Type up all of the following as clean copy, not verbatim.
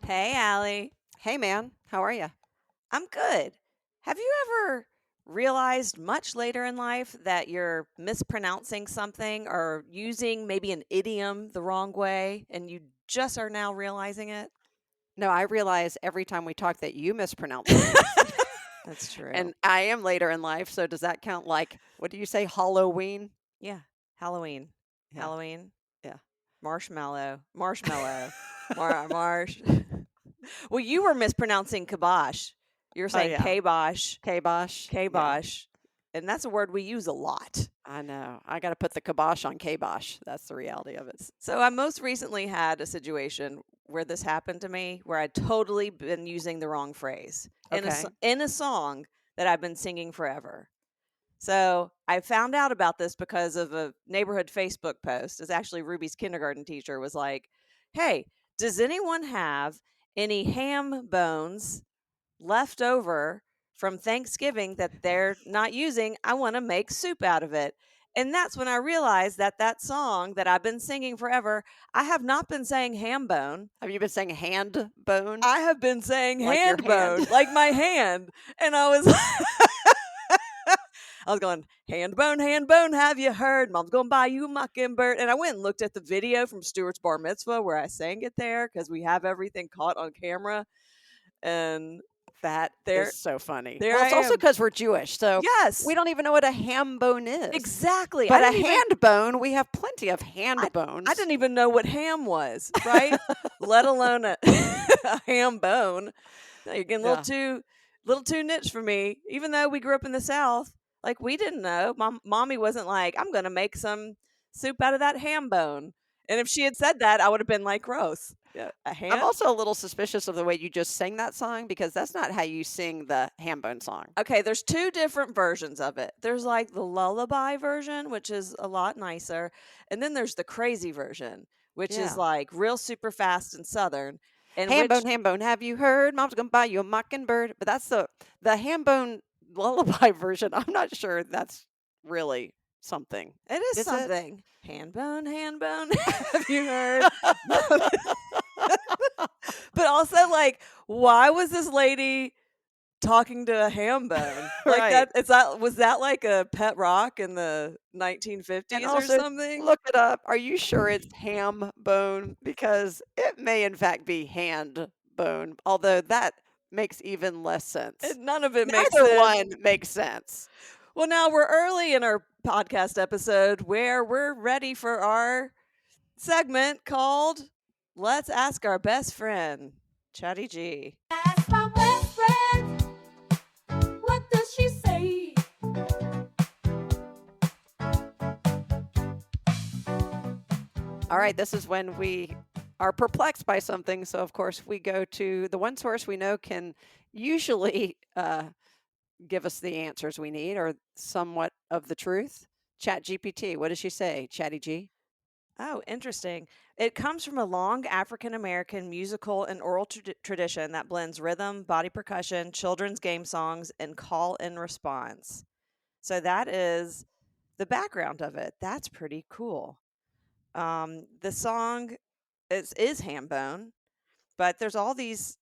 Hey, Allie. Hey, man. How are you? I'm good. Have you ever realized much later in life that you're mispronouncing something or using maybe an idiom the wrong way and you just are now realizing it? No, I realize every time we talk that you mispronounce things. That's true. And I am later in life, so does that count like, what do you say, Halloween? Yeah. Halloween. Yeah, Halloween. yeah. Marshmallow. Marshmallow. Marsh. Well, you were mispronouncing kibosh. You're Oh, saying yeah. kibosh. Kibosh. Yeah, Kibosh. And that's a word we use a lot. I know. I got to put the kibosh on kibosh. That's the reality of it. So I most recently had a situation where this happened to me where I'd totally been using the wrong phrase Okay. in a song that I've been singing forever. So I found out about this because of a neighborhood Facebook post. It's actually Ruby's kindergarten teacher was like, "Hey, does anyone have any ham bones left over from Thanksgiving that they're not using? I want to make soup out of it." And that's when I realized that that song that I've been singing forever, I have not been saying ham bone. Have you been saying hand bone? I have been saying Like your hand bone, hand? like my hand. And I was I was going, hand bone, have you heard? Mom's gonna buy you a mockingbird. And I went and looked at the video from Stuart's bar mitzvah where I sang it there because we have everything caught on camera. And That there is so funny. there Well, I it's also am. because we're Jewish, so we Yes, don't even know what a ham bone is. exactly. But a hand bone, we have plenty of hand I, I bones. didn't even know what ham was, right? Let alone a, a ham bone. No, you're getting Yeah. a little too niche for me. Even though we grew up in the South, like we didn't know. Mommy wasn't like, I'm gonna make some soup out of that ham bone. And if she had said that, I would have been like, gross. Yeah, a I'm ham. also a little suspicious of the way you just sang that song because that's not how you sing the Handbone song. Okay, there's two different versions of it. There's like the lullaby version, which is a lot nicer, and then there's the crazy version, which is Yeah. like real super fast and southern, and which Handbone, Handbone, have you heard? Mom's gonna buy you a mockingbird. But that's the Handbone lullaby version. I'm not sure that's really something. it is Is it? something. Hand bone. Have you heard? But also, like, why was this lady talking to a ham bone like Right. that? Is that was that like a pet rock in the And 1950s or also something? look it up. Are you sure it's ham bone? Because it may in fact be hand bone, although that makes even less sense. None of it makes Neither sense. one makes sense. Well, now we're early in our podcast episode where we're ready for our segment called Let's Ask Our Best Friend, Chatty G. Ask my best friend, what does she say? All right, this is when we are perplexed by something. So, of course, we go to the one source we know can usually give us the answers we need or somewhat of the truth. Chat GPT. What does she say? Chatty G. Oh, interesting. It comes from a long African American musical and oral tradition that blends rhythm, body percussion, children's game songs, and call and response. So that is the background of it. That's pretty cool. The song is Hambone, but there's all these.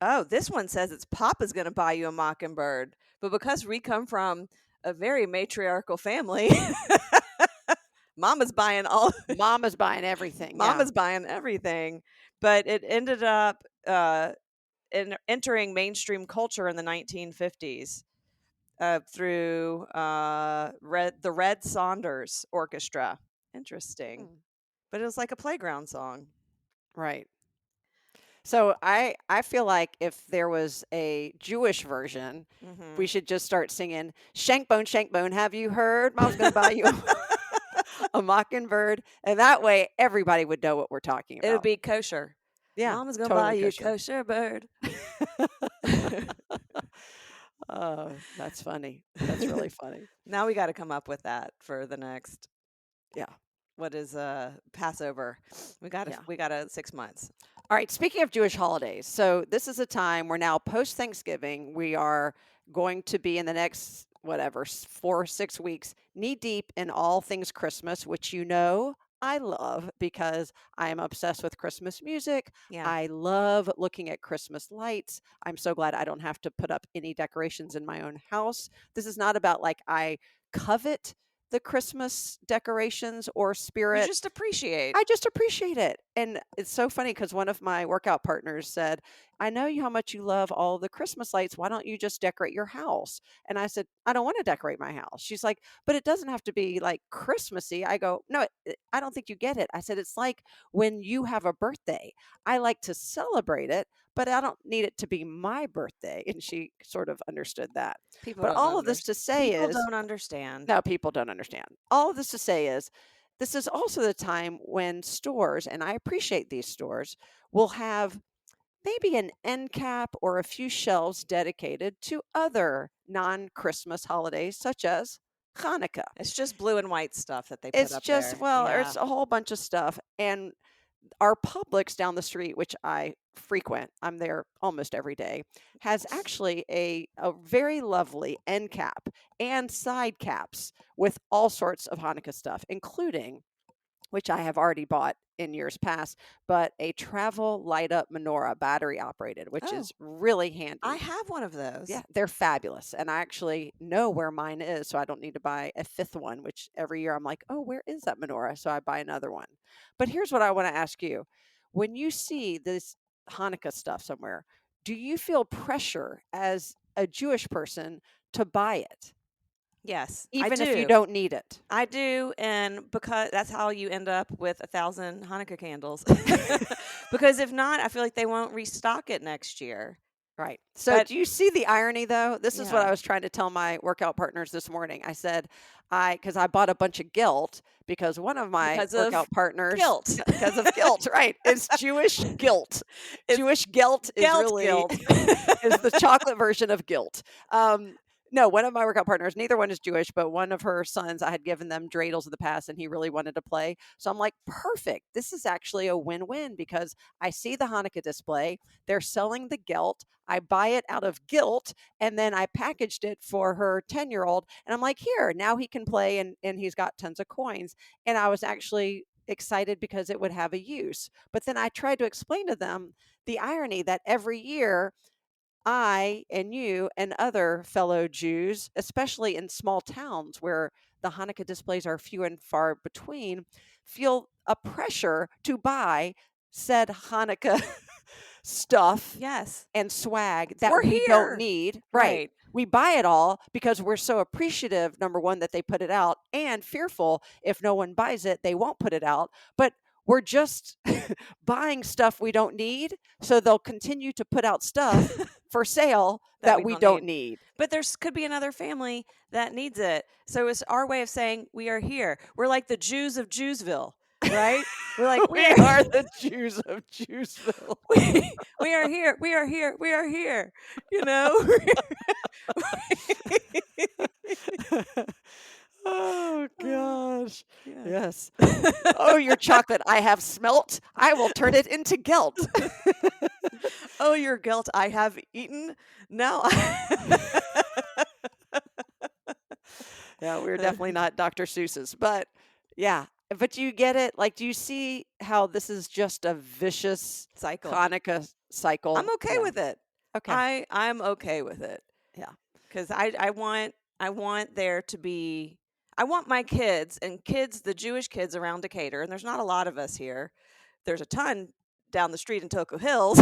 Oh, this one says it's Papa's going to buy you a mockingbird. But because we come from a very matriarchal family, Mama's buying all. Mama's buying everything. Yeah. Mama's buying everything. But it ended up entering mainstream culture in the 1950s through the Red Saunders Orchestra. Interesting. Hmm. But it was like a playground song. Right. So I feel like if there was a Jewish version, we should just start singing Shankbone, Shankbone, have you heard? Mom's gonna buy you a mockingbird. And that way everybody would know what we're talking It would about. be kosher. Yeah. Mama's going to buy Totally you a kosher. kosher bird. Oh, that's funny. That's really funny. Now we got to come up with that for the next. Yeah. What is Passover? We got Yeah. 6 months. All right, speaking of Jewish holidays, so this is a time we're now post Thanksgiving. We are going to be in the next, whatever, 4 or 6 weeks, knee deep in all things Christmas, which you know I love because I am obsessed with Christmas music. Yeah. I love looking at Christmas lights. I'm so glad I don't have to put up any decorations in my own house. This is not about like I covet the Christmas decorations or You spirit. just appreciate. I just appreciate it. And it's so funny because one of my workout partners said, I know how much you love all the Christmas lights. Why don't you just decorate your house? And I said, I don't want to decorate my house. She's like, but it doesn't have to be like Christmassy. I go, no, I don't think you get it. I said, it's like when you have a birthday. I like to celebrate it, but I don't need it to be my birthday. And she sort of understood that. People But don't all of this to say People is, don't understand. no, people don't understand. All of this to say is, this is also the time when stores, and I appreciate these stores, will have maybe an end cap or a few shelves dedicated to other non Christmas holidays, such as Hanukkah. It's just blue and white stuff that they put It's up just, there. well, Yeah. it's a whole bunch of stuff. And our Publix down the street, which I frequent, I'm there almost every day, has actually a very lovely end cap and side caps with all sorts of Hanukkah stuff, including, which I have already bought in years past, but a travel light up menorah, battery operated, which Oh, is really I handy. have one of those. Yeah, they're fabulous. And I actually know where mine is, so I don't need to buy a fifth one, which every year I'm like, oh, where is that menorah? So I buy another one. But here's what I want to ask you. When you see this Hanukkah stuff somewhere, do you feel pressure as a Jewish person to buy it, Yes, I even if you do. don't need it? I do, and because that's how you end up with 1,000 Hanukkah candles. Because if not, I feel like they won't restock it next year. Right. So But do you see the irony though? This is what yeah, I was trying to tell my workout partners this morning. I said, because I bought a bunch of gelt because one of my because of workout partners, guilt. because of guilt, right? It's Jewish guilt. It's Jewish guilt is guilt really guilt. is the chocolate version of guilt. No, one of my workout partners, neither one is Jewish, but one of her sons, I had given them dreidels in the past and he really wanted to play. So I'm like, perfect. This is actually a win win because I see the Hanukkah display. They're selling the gelt. I buy it out of guilt and then I packaged it for her 10-year-old. And I'm like, here, now he can play and he's got tons of coins. And I was actually excited because it would have a use. But then I tried to explain to them the irony that every year I and you and other fellow Jews, especially in small towns where the Hanukkah displays are few and far between, feel a pressure to buy said Hanukkah stuff Yes, and swag that we're we don't here. need. Right. Right. We buy it all because we're so appreciative, number one, that they put it out, and fearful if no one buys it, they won't put it out. But we're just buying stuff we don't need. So they'll continue to put out stuff for sale That that we we don't don't need. need. But there's could be another family that needs it. So it's our way of saying we are here. We're like the Jews of Jewsville, right? We're like We are the Jews of Jewsville. we are here. We are here. We are here. You know? Oh gosh. Yeah. Yes. Oh, your chocolate I have smelt. I will turn it into gelt. Oh, your guilt I have eaten. Now Yeah, we're definitely not Dr. Seuss's, but yeah. But you get it? Like, do you see how this is just a vicious cycle. Hanukkah cycle? I'm okay Yeah. with it. Okay. I'm okay with it. Yeah. Because I want there to be I want my kids and kids the Jewish kids around Decatur, and there's not a lot of us here. There's a ton down the street in Toco Hills.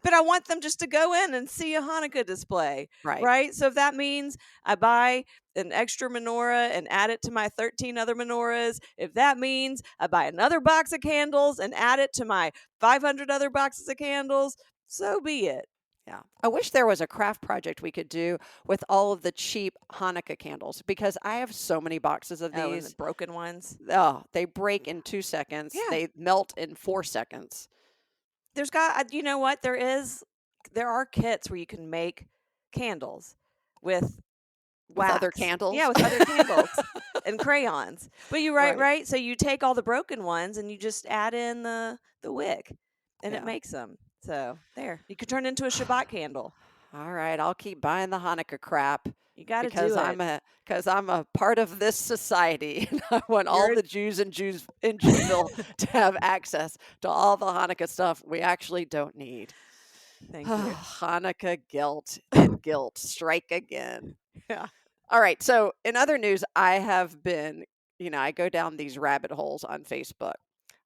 But I want them just to go in and see a Hanukkah display, Right. right? So if that means I buy an extra menorah and add it to my 13 other menorahs, if that means I buy another box of candles and add it to my 500 other boxes of candles, so be it. Yeah. I wish there was a craft project we could do with all of the cheap Hanukkah candles because I have so many boxes of Oh, and the these. broken ones. Oh, they break in 2 seconds. Yeah. They melt in 4 seconds. There's got you know what there are kits where you can make candles with With other wax. candles? Yeah, with other candles and crayons. But you're right, Right. right? So you take all the broken ones and you just add in the wick and it Yeah. makes them. So there. You could turn it into a Shabbat candle. All right, I'll keep buying the Hanukkah crap. You got to because do it. I'm a part of this society, and I want all You're the Jews in Jewville to have access to all the Hanukkah stuff we actually don't need. Thank you. Hanukkah guilt and guilt strike again. Yeah. All right. So, in other news, I have been, I go down these rabbit holes on Facebook.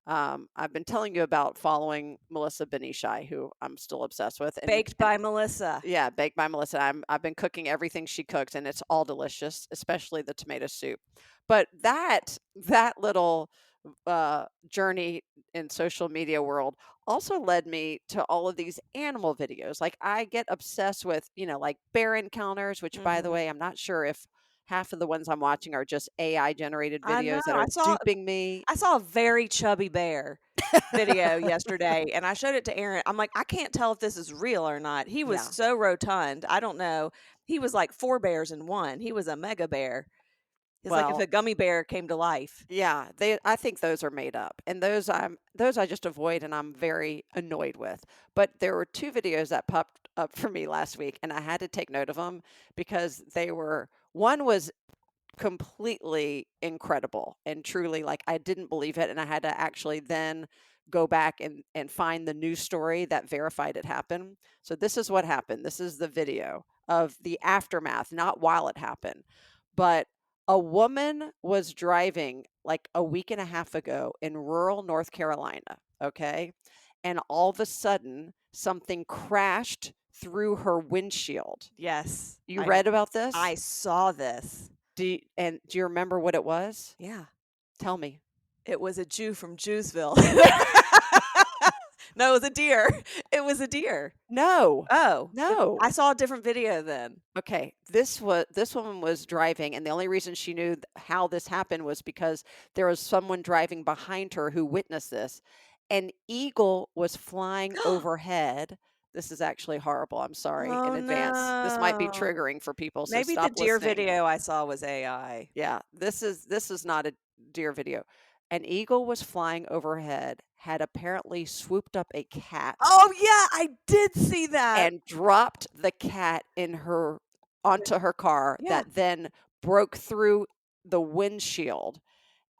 I've been telling you about following Melissa Benishai, who I'm still obsessed with, Baked by Melissa. yeah, baked by Melissa. I've been cooking everything she cooks, and it's all delicious, especially the tomato soup. But that little journey in social media world also led me to all of these animal videos. Like I get obsessed with, like bear encounters, which by the Mhm. way, I'm not sure if half of the ones I'm watching are just AI generated I know. videos that are duping me. I saw a very chubby bear video yesterday, and I showed it to Aaron. I'm like, I can't tell if this is real or not. He was Yeah. so rotund. I don't know. He was like 4 bears in one. He was a mega bear. It's like if Well, a gummy bear came to life. yeah, I think those are made up. And those I just avoid and I'm very annoyed with. But there were two videos that popped up for me last week and I had to take note of them because one was completely incredible and truly like I didn't believe it and I had to actually then go back and find the news story that verified it happened. So this is what happened. This is the video of the aftermath, not while it happened. But a woman was driving like a week and a half ago in rural North Carolina, okay? And all of a sudden something crashed through her windshield. Yes. You read about this? I saw this. Do you remember what it was? Yeah. Tell me. It was a Jew from Jewsville. No, it was a deer. It was a deer. No. Oh. No. I saw a different video then. Okay, this woman was driving, and the only reason she knew how this happened was because there was someone driving behind her who witnessed this. An eagle was flying overhead. This is actually horrible. I'm sorry in Oh, advance. This might be no. triggering for people, so Maybe the stop deer listening. video I saw was AI. Yeah, this is not a deer video. An eagle was flying overhead, had apparently swooped up a cat Oh, yeah, I did see that. and dropped the cat onto her car Yeah. that then broke through the windshield.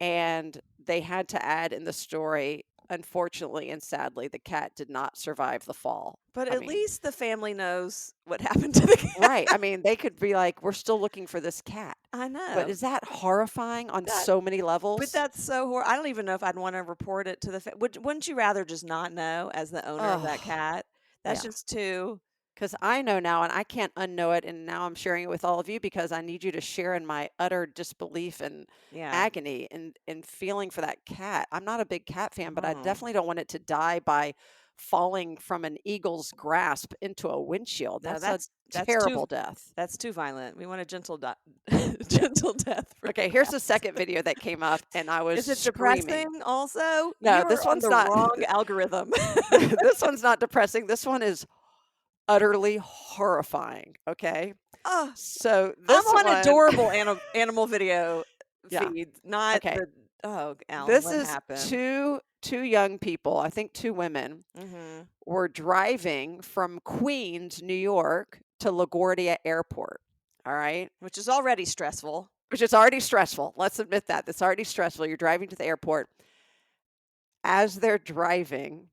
And they had to add in the story, unfortunately and sadly, the cat did not survive the fall. But I at mean, least the family knows what happened to the cat. right. I mean, they could be like, we're still looking for this cat. I know. But is that horrifying on That- so many levels? But that's so horrible. I don't even know if I'd want to report it to the wouldn't you rather just not know as the owner of that Ugh, cat? That's yeah. just too. Because I know now and I can't unknow it. And now I'm sharing it with all of you because I need you to share in my utter disbelief and Yeah. agony and feeling for that cat. I'm not a big cat fan, but I Mm. definitely don't want it to die by falling from an eagle's grasp into a windshield. No, That's a that's terrible too death. that's too violent. We want a gentle gentle death. For Okay, here's the second video that came up, and I was Is it screaming. depressing also? No, You this are on one's the not. wrong algorithm. This one's not depressing. This one is utterly horrifying. Okay, Oh, so I'm this on one, adorable animal video Yeah. feeds, not Okay. Alan, This what is happened? two young people, I think two women, Mhm. were driving from Queens, New York to LaGuardia Airport. All right. Which is already stressful. Which is already stressful. Let's admit that. It's already stressful. You're driving to the airport. As they're driving,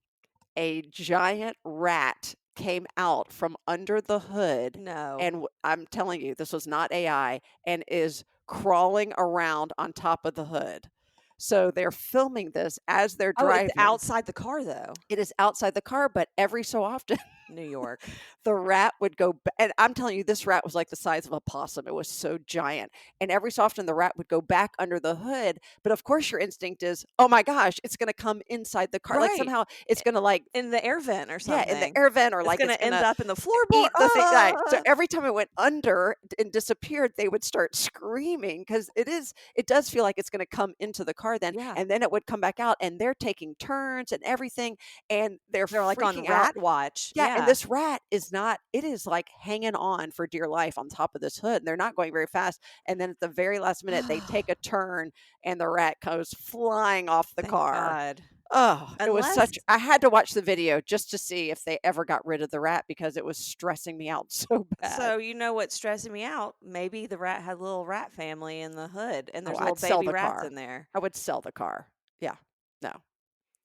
a giant rat came out from under the hood. No. And I'm telling you, this was not AI and is crawling around on top of the hood. So they're filming this as they're Oh, driving. it's outside the car though. It is outside the car, but every so often New York. the rat would go and I'm telling you, this rat was like the size of a possum. It was so giant. And every so often the rat would go back under the hood. But of course your instinct is, oh my gosh, it's gonna come inside the car. Like Right. somehow it's gonna like In the air vent or something. yeah, in the air vent or It's like gonna it's end gonna up in the floorboard. eat the thing. Right. So Ah! every time it went under and disappeared, they would start screaming because it does feel like it's gonna come into the car then. Yeah. And then it would come back out and they're taking turns and everything and they're like on freaking rat out. watch. Yeah, and this rat is not, it is like hanging on for dear life on top of this hood. And they're not going very fast. And then at the very last minute, they take a turn and the rat goes flying off the Thank car. God. Oh, it was Unless such I had to watch the video just to see if they ever got rid of the rat because it was stressing me out so bad. so you know what's stressing me out? Maybe the rat had a little rat family in the hood, and Oh, there's little I'd sell baby the rats car. in there. I would sell the car. Yeah. No.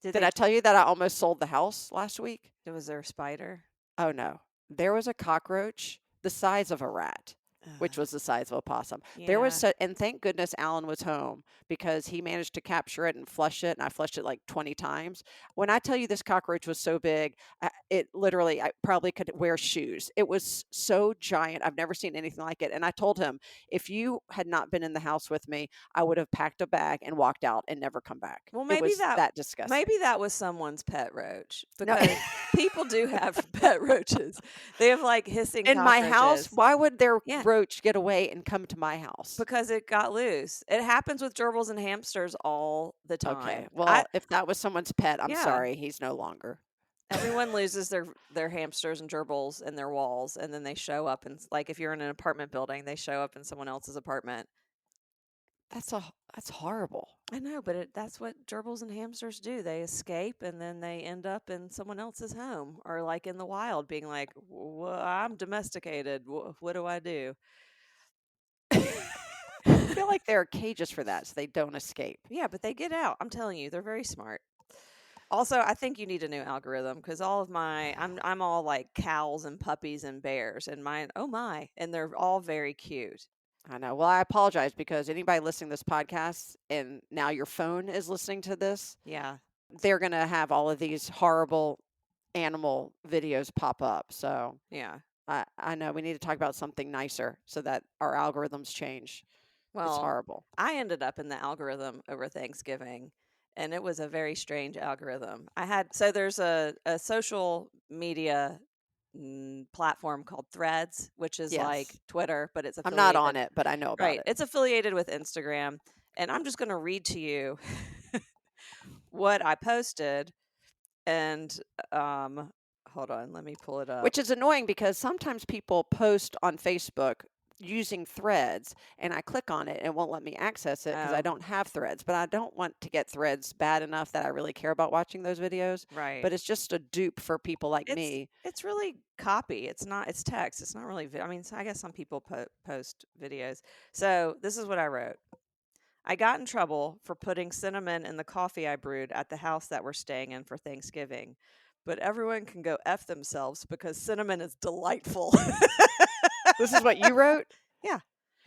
Did Did they? I tell you that I almost sold the house last week? Was there a spider? Oh, no. There was a cockroach the size of a rat, which Ugh, was the size of a possum. There was yeah. and thank goodness Alan was home because he managed to capture it and flush it, and I flushed it like 20 times. When I tell you this cockroach was so big, it literally, I probably could wear shoes. It was so giant. I've never seen anything like it. And I told him, if you had not been in the house with me, I would have packed a bag and walked out and never come back. Well, It was that disgusting. maybe that was someone's pet roach No. because people do have pet roaches. They have like hissing In my house, cockroaches. why would their Yeah, roach get away and come to my house? because it got loose. It happens with gerbils and hamsters all the Okay. time. Well, if that was someone's pet, I'm Yeah, sorry, he's no longer. everyone loses their hamsters and gerbils in their walls, and then they show up and like if you're in an apartment building, they show up in someone else's apartment. That's horrible. I know, but that's what gerbils and hamsters do. They escape and then they end up in someone else's home or like in the wild, being like, well, "I'm domesticated. What do I do?" I feel like there are cages for that so they don't escape. Yeah, but they get out. I'm telling you, they're very smart. Also, I think you need a new algorithm because all of I'm all like cows and puppies and bears, and mine, oh my, and they're all very cute. I know. Well, I apologize because anybody listening to this podcast and now your phone is listening to this, Yeah. they're going to have all of these horrible animal videos pop up. So Yeah. I know we need to talk about something nicer so that our algorithms change. It's Well, horrible. I ended up in the algorithm over Thanksgiving, and it was a very strange algorithm. So there's a social media platform called Threads, which is like Yes. Twitter, but it's I'm not affiliated. on it, but I know about Right. it. It's affiliated with Instagram. And I'm just going to read to you what I posted. And hold on, let me pull it up. Which is annoying because sometimes people post on Facebook using Threads and I click on it and it won't let me access it because I Oh, don't have Threads. But I don't want to get Threads bad enough that I really care about watching those videos. right. But it's just a dupe for people like It's me. it's really copy. It's not. It's text. It's not really. I mean, I guess some people post videos. So this is what I wrote. I got in trouble for putting cinnamon in the coffee I brewed at the house that we're staying in for Thanksgiving, but everyone can go f themselves because cinnamon is delightful. This is what you wrote? Yeah.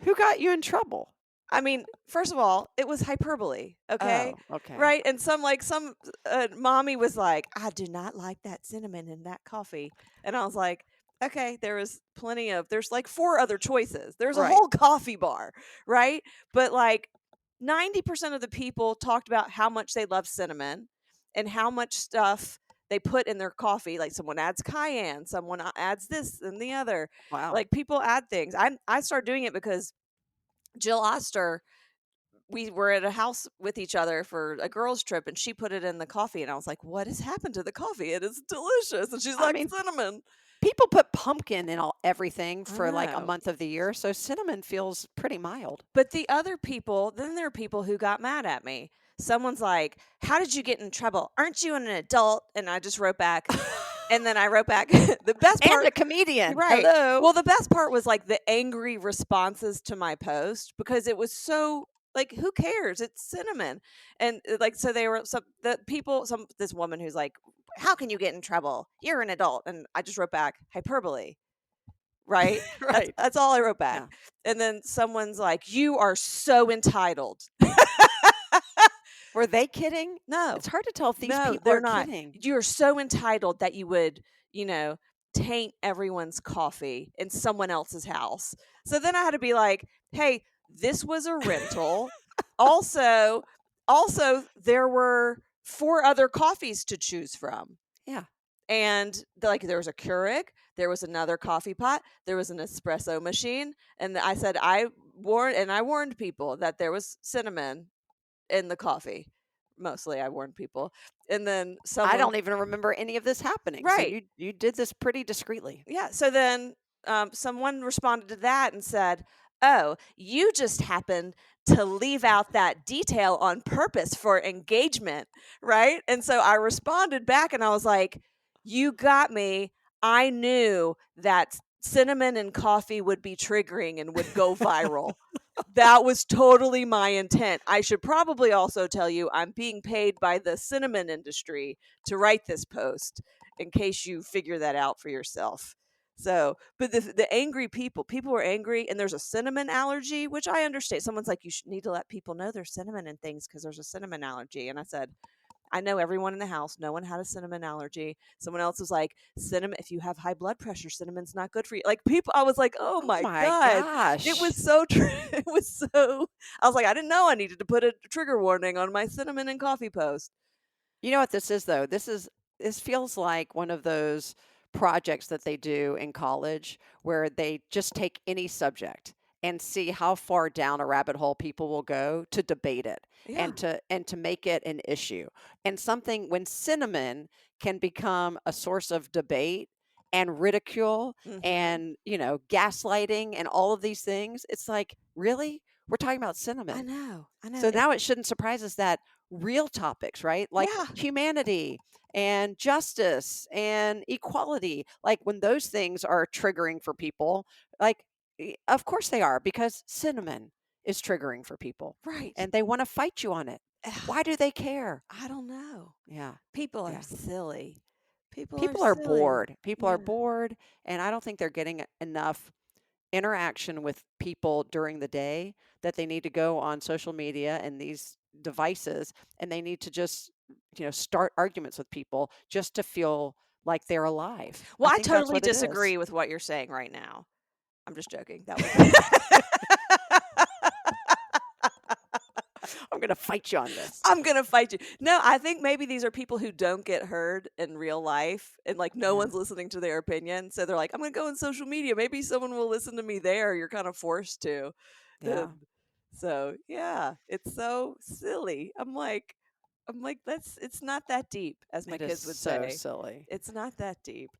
Who got you in trouble? I mean, first of all, it was hyperbole, okay? Oh, okay. Right? And some mommy was like, "I do not like that cinnamon in that coffee." And I was like, "Okay, there's like four other choices. There's a Right. whole coffee bar, right?" But like 90% of the people talked about how much they love cinnamon and how much stuff they put in their coffee. Like someone adds cayenne, someone adds this and the other. Wow. Like people add things. I started doing it because Jill Oster, we were at a house with each other for a girls' trip, and she put it in the coffee, and I was like, "What has happened to the coffee? It is delicious." And she's I like, mean, "Cinnamon." people put pumpkin in everything I for like a know. month of the year. So cinnamon feels pretty mild. But the other people, then there are people who got mad at me. Someone's like, "How did you get in trouble? Aren't you an adult?" And I just wrote back, and then I wrote back the best And part. a comedian. Right. Hello. Well, the best part was like the angry responses to my post because it was so like who cares? It's cinnamon. And like so they were this woman who's like, "How can you get in trouble? You're an adult." And I just wrote back hyperbole. Right? Right. That's all I wrote back. Yeah. And then someone's like, "You are so entitled." Were they kidding? No. It's hard to tell if these No, people they're are not. kidding. You're so entitled that you would, taint everyone's coffee in someone else's house. So then I had to be like, "Hey, this was a rental. also, there were four other coffees to choose from." Yeah. And there was a Keurig, there was another coffee pot, there was an espresso machine, and I said I warned people that there was cinnamon in the coffee. Mostly I warned people. And then I someone don't even remember any of this happening. Right. So you did this pretty discreetly. Yeah, so then someone responded to that and said, "Oh, you just happened to leave out that detail on purpose for engagement, right? And so I responded back and I was like, "You got me. I knew that cinnamon and coffee would be triggering and would go viral. That was totally my intent. I should probably also tell you I'm being paid by the cinnamon industry to write this post in case you figure that out for yourself." So, but the angry people were angry, and there's a cinnamon allergy, which I understand. Someone's like, you should need to let people know there's cinnamon in things because there's a cinnamon allergy. And I said, I know everyone in the house. No one had a cinnamon allergy. Someone else was like, cinnamon, if you have high blood pressure, cinnamon's not good for you. Like people, I was like, oh Oh my my God. It gosh. was so true. It was so, I was like, I didn't know I needed to put a trigger warning on my cinnamon and coffee post. You know what this is though? This feels like one of those projects that they do in college where they just take any subject and see how far down a rabbit hole people will go to debate it Yeah. and to make it an issue. And something when cinnamon can become a source of debate and ridicule Hmm. and, gaslighting and all of these things, it's like, really? We're talking about I cinnamon. know. I know. So now it shouldn't surprise us that real topics, right? Like Yeah. humanity and justice and equality, like when those things are triggering for people, like, of course they are, because cinnamon is triggering for people Right. and they want to fight you on it. Why do they care? I don't know. Yeah. People are Yeah. silly. People are People are silly. bored. People are Yeah. bored. And I don't think they're getting enough interaction with people during the day that they need to go on social media and these devices and they need to just start arguments with people just to feel like they're alive. Well, I I think that's totally what it is. disagree with what you're saying right now. I'm just joking. That was I'm going to fight you on this. I'm gonna fight you. No, I think maybe these are people who don't get heard in real life and like no Yeah. one's listening to their opinion. So they're like, I'm gonna go on social media. Maybe someone will listen to me there. You're kind of forced to. Yeah. And so yeah, it's so silly. I'm like, it's not that deep, as my It is kids would so say. silly. It's not that deep.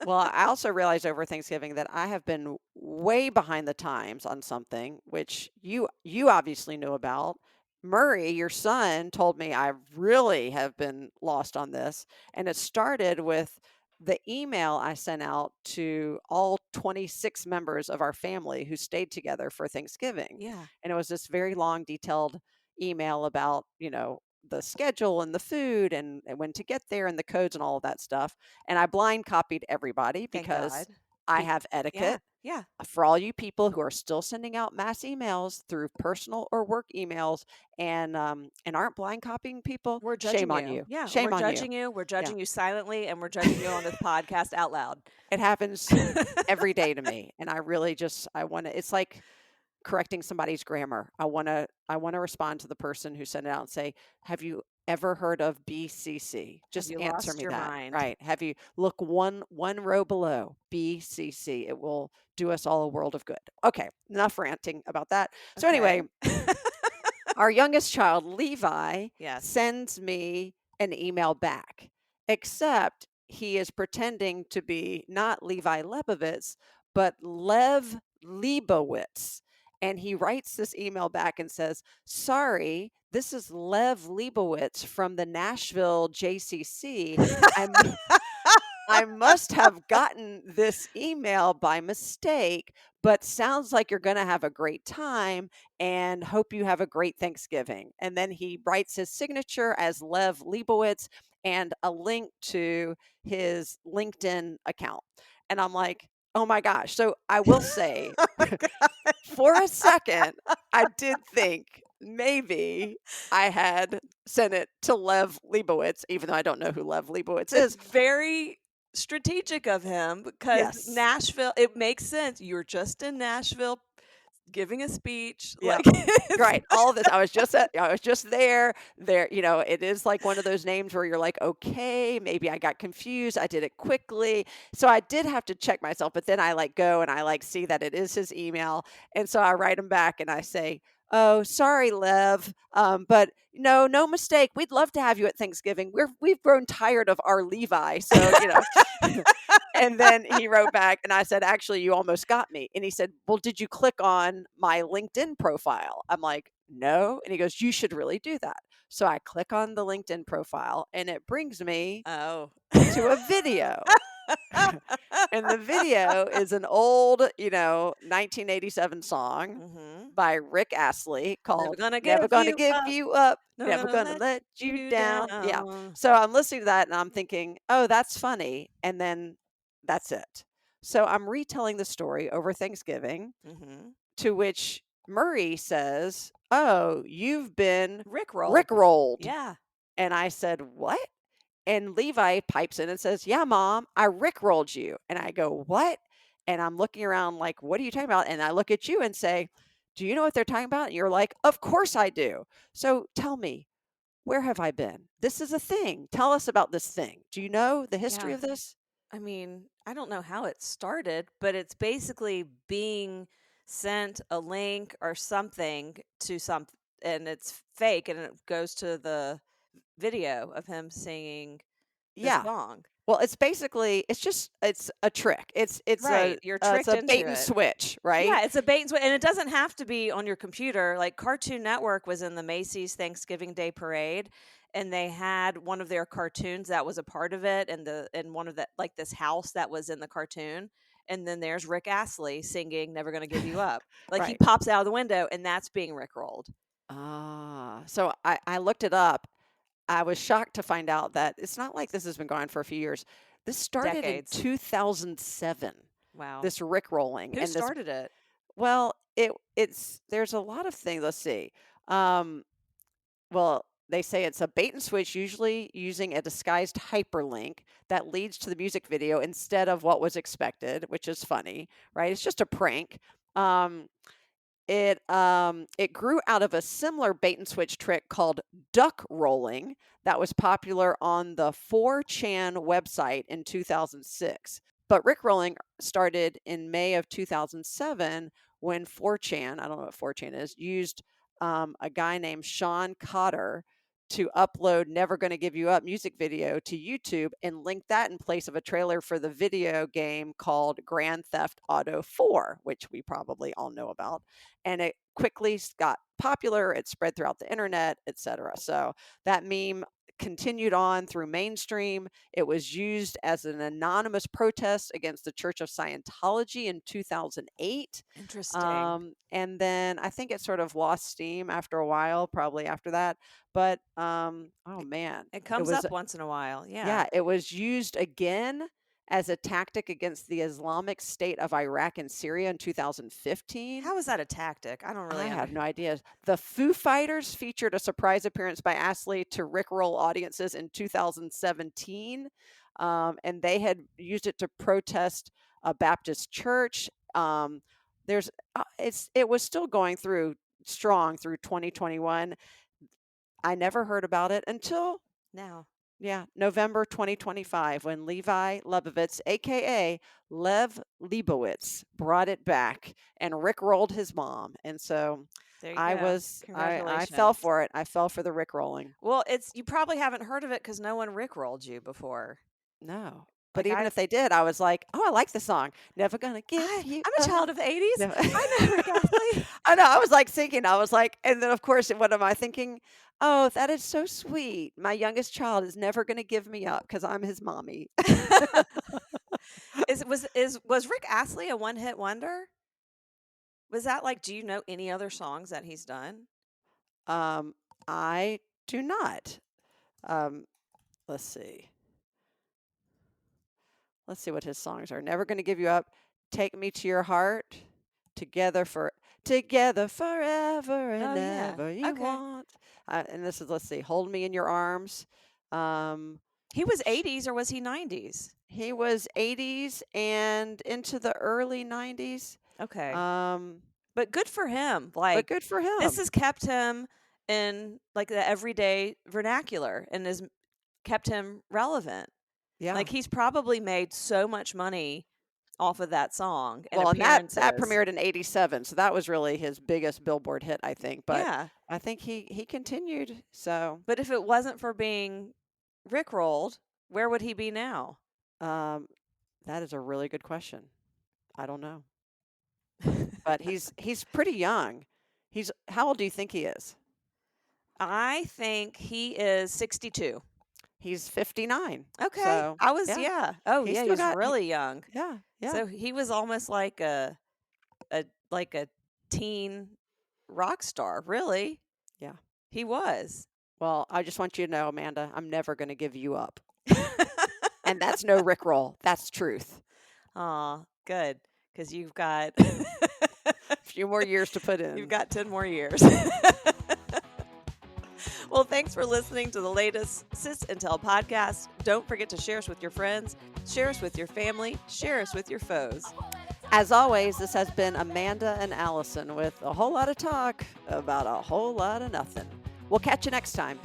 Well, I also realized over Thanksgiving that I have been way behind the times on something which you obviously knew about. Murray, your son, told me I really have been lost on this, and it started with the email I sent out to all 26 members of our family who stayed together for Thanksgiving. Yeah. And it was this very long detailed email about, the schedule and the food and when to get there and the codes and all of that stuff, and I blind copied everybody Thank because God. I Pe- have yeah. etiquette. Yeah. For all you people who are still sending out mass emails through personal or work emails and aren't blind copying people, We're shame judging on you. you. Yeah, we're Shame on you. judging you. We're Yeah. judging you silently, and we're judging you on this podcast out loud. It happens every day to me. And I really just I want to it's like correcting somebody's grammar. I want to respond to the person who sent it out and say, "Have you ever heard of BCC?" Have Just you answer lost me your that. mind? Right. Have you look one row below BCC. It will do us all a world of good. Okay, enough ranting about that. So Okay. anyway, our youngest child, Levi, Yes. sends me an email back, except he is pretending to be not Levi Lebovitz, but Lev Lebowitz. And he writes this email back and says, "Sorry, this is Lev Lebowitz from the Nashville JCC. I'm I must have gotten this email by mistake, but sounds like you're going to have a great time and hope you have a great Thanksgiving." And then he writes his signature as Lev Lebowitz and a link to his LinkedIn account. And I'm like, oh my gosh. So I will say, Oh my God. for a second, I did think maybe I had sent it to Lev Lebowitz, even though I don't know who Lev Lebowitz It's is. very strategic of him because Yes. Nashville, it makes sense. You're just in Nashville giving a speech. Yeah. Like, it's, Right. All of this. I was just there. There, it is like one of those names where you're like, okay, maybe I got confused. I did it quickly. So I did have to check myself, but then I go and I see that it is his email. And so I write him back and I say, "Oh, sorry, Lev, but no mistake. We'd love to have you at Thanksgiving. We've grown tired of our Levi." So, and then he wrote back and I said, "Actually, you almost got me." And he said, "Well, did you click on my LinkedIn profile?" I'm like, "No." And he goes, "You should really do that." So I click on the LinkedIn profile and it brings me Oh. to a video. And the video is an old, 1987 song Mhm. by Rick Astley Never called gonna "Never give Gonna you Give up. You Up, Never Never gonna Gonna let Let You you Down." Yeah. down. So I'm listening to that and I'm thinking, "Oh, that's funny." And then that's it. So I'm retelling the story over Thanksgiving, Mhm. to which Murray says, "Oh, you've been Rickrolled. Rickrolled." Yeah. And I said, "What?" And Levi pipes in and says, "Yeah, mom, I rickrolled you." And I go, "What?" And I'm looking around like, "What are you talking about?" And I look at you and say, "Do you know what they're talking about?" And you're like, "Of course I do." So tell me, where have I been? This is a thing. Tell us about this thing. Do you know the history Yeah. of this? I mean, I don't know how it started, but it's basically being sent a link or something to some, and it's fake, and it goes to the video of him singing the Yeah. song. Well, it's a trick. Right. You're It's tricked a into bait and it. switch, right? Yeah, it's a bait and switch, and it doesn't have to be on your computer. Like Cartoon Network was in the Macy's Thanksgiving Day Parade, and they had one of their cartoons that was a part of it, and one of the like this house that was in the cartoon. And then there's Rick Astley singing "Never Gonna Give You Up." Like he Right. pops out of the window, and that's being rickrolled. So I looked it up. I was shocked to find out that it's not like this has been going for a few years. This started in Decades. 2007, Wow. this rickrolling Who and this started it? well, it's there's a lot of things. Let's see. Um, well, they say it's a bait and switch, usually using a disguised hyperlink that leads to the music video instead of what was expected, which is funny, right? It's just a prank. Um, it grew out of a similar bait and switch trick called duck rolling that was popular on the 4chan website in 2006. But rickrolling started in May of 2007 when 4chan, I don't know what 4chan is, used a guy named Sean Cotter to upload Never Gonna Give You Up music video to YouTube and link that in place of a trailer for the video game called Grand Theft Auto 4, which we probably all know about. And it quickly got popular, it spread throughout the internet, etc. So that meme continued on through mainstream. It was used as an anonymous protest against the Church of Scientology in 2008. Interesting. And then I think it sort of lost steam after a while, probably after that. But oh man, It it comes was up once in a while. Yeah. yeah, it was used again as a tactic against the Islamic State of Iraq and Syria in 2015. How is that a tactic? I don't I really under. have no idea. The Foo Fighters featured a surprise appearance by Astley to rickroll audiences in 2017, and they had used it to protest a Baptist church. There's it was still going through strong through 2021. I never heard about it until Now. yeah, November 2025, when Levi Lebovitz, aka Lev Lebowitz, brought it back and rickrolled his mom. And so There you go. I fell Congratulations. for it. I fell for the rickrolling. Well, it's you probably haven't heard of it because no one rickrolled you before. No. But Like even I if they did, I was like, "Oh, I like the song. Never gonna give you I'm a up." child of the 80s. No. I know Rick Astley. I know. I was like singing. I was like, and then of course, what am I thinking? Oh, that is so sweet. My youngest child is never going to give me up because I'm his mommy. Was Rick Astley a one-hit wonder? Was that like do you know any other songs that he's done? um, I do not. Um, let's see. Let's see what his songs are. Never gonna give you up. Take me to your heart. Together for together forever Oh and yeah. ever you Okay. want. And this is let's see. Hold me in your arms. Um, He was sh- 80s or was he 90s? he was 80s and into the early 90s. Okay. Um, But good for him. but Like good for this him. has kept him in like the everyday vernacular and has kept him relevant. Yeah. Like he's probably made so much money off of that song and Well, and that appearances. premiered in '87, so that was really his biggest Billboard hit, I think. But Yeah. I think he continued. So But if it wasn't for being rickrolled, where would he be now? um, that is a really good question. I don't know, but he's pretty young. He's how old do you think he is? I think he is 62. He's 59. Okay. So I was, yeah, yeah. Oh, he's yeah, still he's got really young. yeah, yeah, So he was almost like a teen rock star, really. yeah. He was. Well, I just want you to know, Amanda, I'm never going to give you up, and that's no Rickroll. That's truth. Aw, good. Because you've got A few more years to put you've in. got 10 more years. Well, thanks for listening to the latest Sis and Tell podcast. Don't forget to share us with your friends, share us with your family, share us with your foes. As always, this has been Amanda and Allison with a whole lot of talk about a whole lot of nothing. We'll catch you next time.